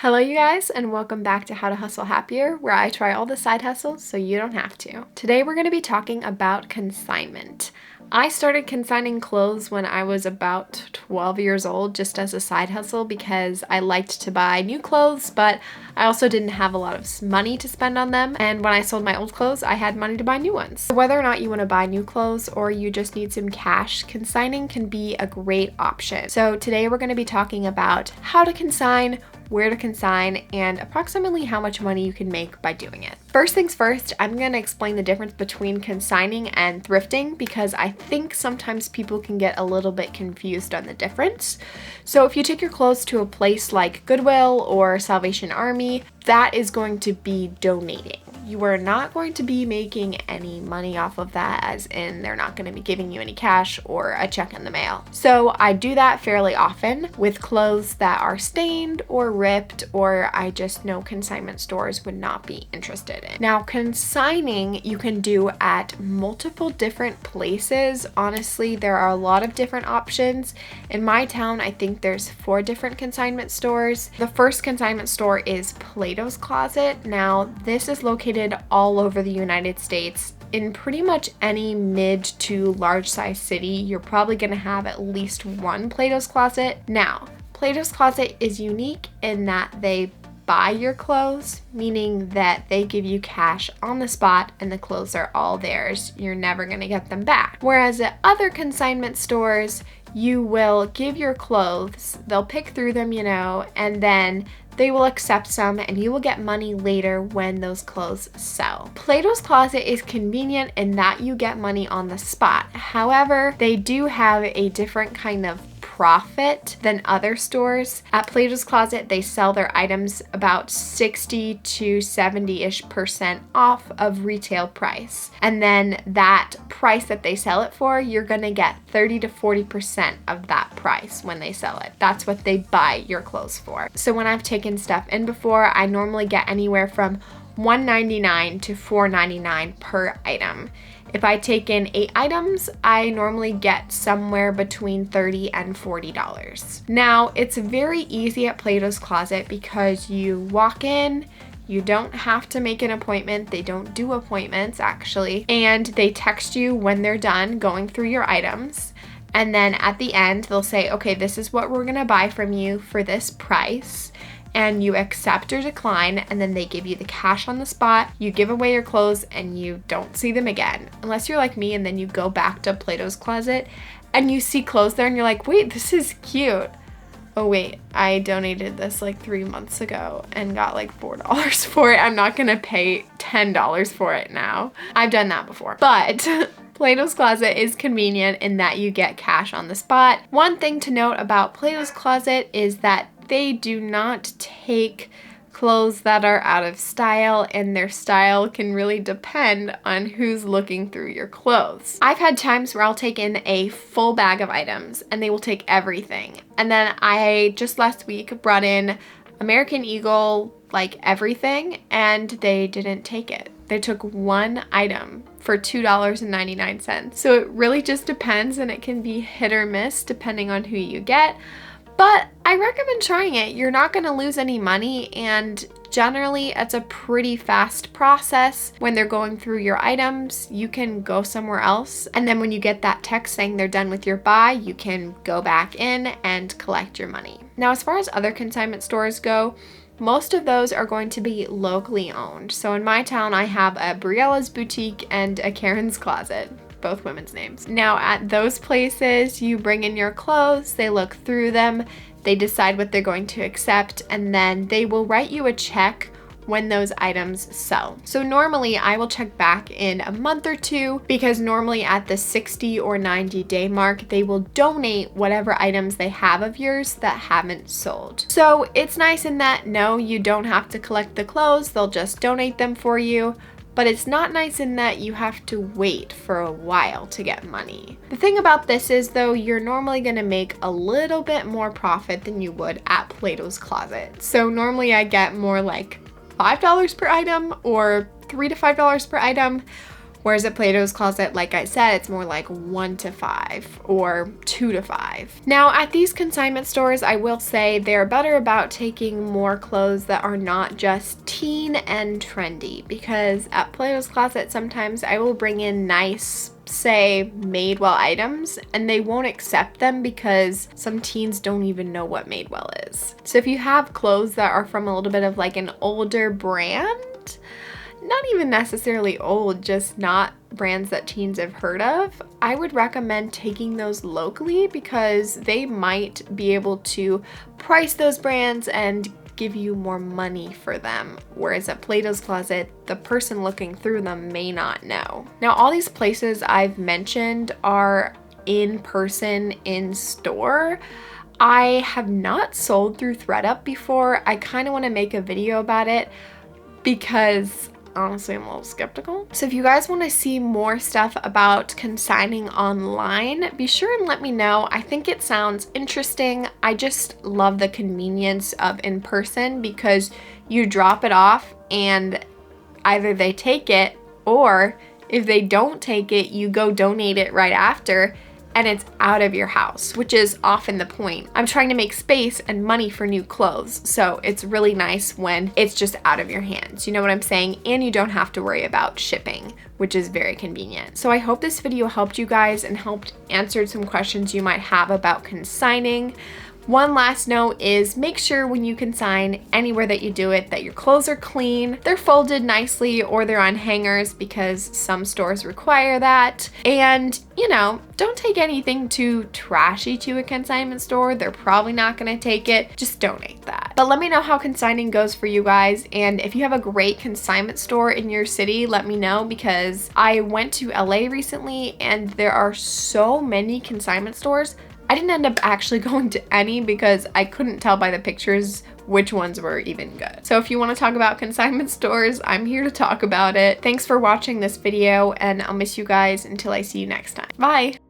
Hello you guys, and welcome back to How to Hustle Happier, where I try all the side hustles so you don't have to. Today we're going to be talking about consignment. I started consigning clothes when I was about 12 years old just as a side hustle because I liked to buy new clothes, but I also didn't have a lot of money to spend on them. And when I sold my old clothes, I had money to buy new ones. Whether or not you want to buy new clothes or you just need some cash, consigning can be a great option. So today we're going to be talking about how to consign, where to consign, and approximately how much money you can make by doing it. First things first, I'm going to explain the difference between consigning and thrifting because I think sometimes people can get a little bit confused on the difference. So if you take your clothes to a place like Goodwill or Salvation Army, that is going to be donating. You are not going to be making any money off of that, as in they're not going to be giving you any cash or a check in the mail. So I do that fairly often with clothes that are stained or ripped, or I just know consignment stores would not be interested in. Now, consigning you can do at multiple different places. Honestly, there are a lot of different options. In my town, I think there's 4 different consignment stores. The first consignment store is Platos Closet. Now, this is located all over the United States. In pretty much any mid to large size city, you're probably going to have at least one Platos Closet. Now, Platos Closet is unique in that they buy your clothes, meaning that they give you cash on the spot and the clothes are all theirs. You're never going to get them back. Whereas at other consignment stores, you will give your clothes, they'll pick through them, and then they will accept some and you will get money later when those clothes sell. Platos Closet is convenient in that you get money on the spot. However, they do have a different kind of profit than other stores. At Platos Closet, they sell their items about 60 to 70% off of retail price. And then that price that they sell it for, you're gonna get 30 to 40% of that price when they sell it. That's what they buy your clothes for. So when I've taken stuff in before, I normally get anywhere from $1.99 to $4.99 per item. If I take in 8 items, I normally get somewhere between $30 and $40. Now, it's very easy at Platos Closet because you walk in, you don't have to make an appointment. They don't do appointments, actually. And they text you when they're done going through your items. And then at the end, they'll say, okay, this is what we're gonna buy from you for this price. And you accept or decline, and then they give you the cash on the spot. You give away your clothes and you don't see them again. Unless you're like me and then you go back to Platos Closet and you see clothes there and you're like, wait, this is cute. Oh wait, I donated this like 3 months ago and got like $4 for it. I'm not gonna pay $10 for it now. I've done that before. But Platos Closet is convenient in that you get cash on the spot. One thing to note about Platos Closet is that they do not take clothes that are out of style, and their style can really depend on who's looking through your clothes. I've had times where I'll take in a full bag of items and they will take everything. And then I just last week brought in American Eagle, like everything, and they didn't take it. They took one item for $2.99. So it really just depends, and it can be hit or miss depending on who you get. But I recommend trying it. You're not going to lose any money, and generally it's a pretty fast process. When they're going through your items, you can go somewhere else, and then when you get that text saying they're done with your buy, you can go back in and collect your money. Now, as far as other consignment stores go, most of those are going to be locally owned. So in my town, I have a Briella's Boutique and a Karen's Closet. Both women's names. Now at those places, you bring in your clothes, they look through them, they decide what they're going to accept, and then they will write you a check when those items sell. So normally I will check back in a month or 2 because normally at the 60 or 90 day mark, they will donate whatever items they have of yours that haven't sold. So it's nice in that, no, you don't have to collect the clothes, they'll just donate them for you. But it's not nice in that you have to wait for a while to get money. The thing about this is though, you're normally gonna make a little bit more profit than you would at Platos Closet. So normally I get more like $5 per item or $3 to $5 per item, Whereas at Plato's Closet, like I said, it's more like 1 to 5 or 2 to 5. Now at these consignment stores, I will say they're better about taking more clothes that are not just teen and trendy, because at Plato's Closet sometimes I will bring in nice, say, Madewell items and they won't accept them because some teens don't even know what Madewell is. So if you have clothes that are from a little bit of like an older brand, not even necessarily old, just not brands that teens have heard of, I would recommend taking those locally because they might be able to price those brands and give you more money for them. Whereas at Plato's Closet, the person looking through them may not know. Now, all these places I've mentioned are in person, in store. I have not sold through ThredUp before. I kind of want to make a video about it because honestly, I'm a little skeptical. So if you guys want to see more stuff about consigning online, be sure and let me know. I think it sounds interesting. I just love the convenience of in person because you drop it off and either they take it, or if they don't take it, you go donate it right after and it's out of your house, which is often the point. I'm trying to make space and money for new clothes, so it's really nice when it's just out of your hands. You know what I'm saying? And you don't have to worry about shipping, which is very convenient. So I hope this video helped you guys and helped answer some questions you might have about consigning. One last note is make sure when you consign anywhere that you do it that your clothes are clean, they're folded nicely, or they're on hangers because some stores require that. And, you know, don't take anything too trashy to a consignment store. They're probably not going to take it. Just donate that. But let me know how consigning goes for you guys. And if you have a great consignment store in your city, let me know, because I went to LA recently and there are so many consignment stores. I didn't end up actually going to any because I couldn't tell by the pictures which ones were even good. So if you want to talk about consignment stores, I'm here to talk about it. Thanks for watching this video, and I'll miss you guys until I see you next time. Bye!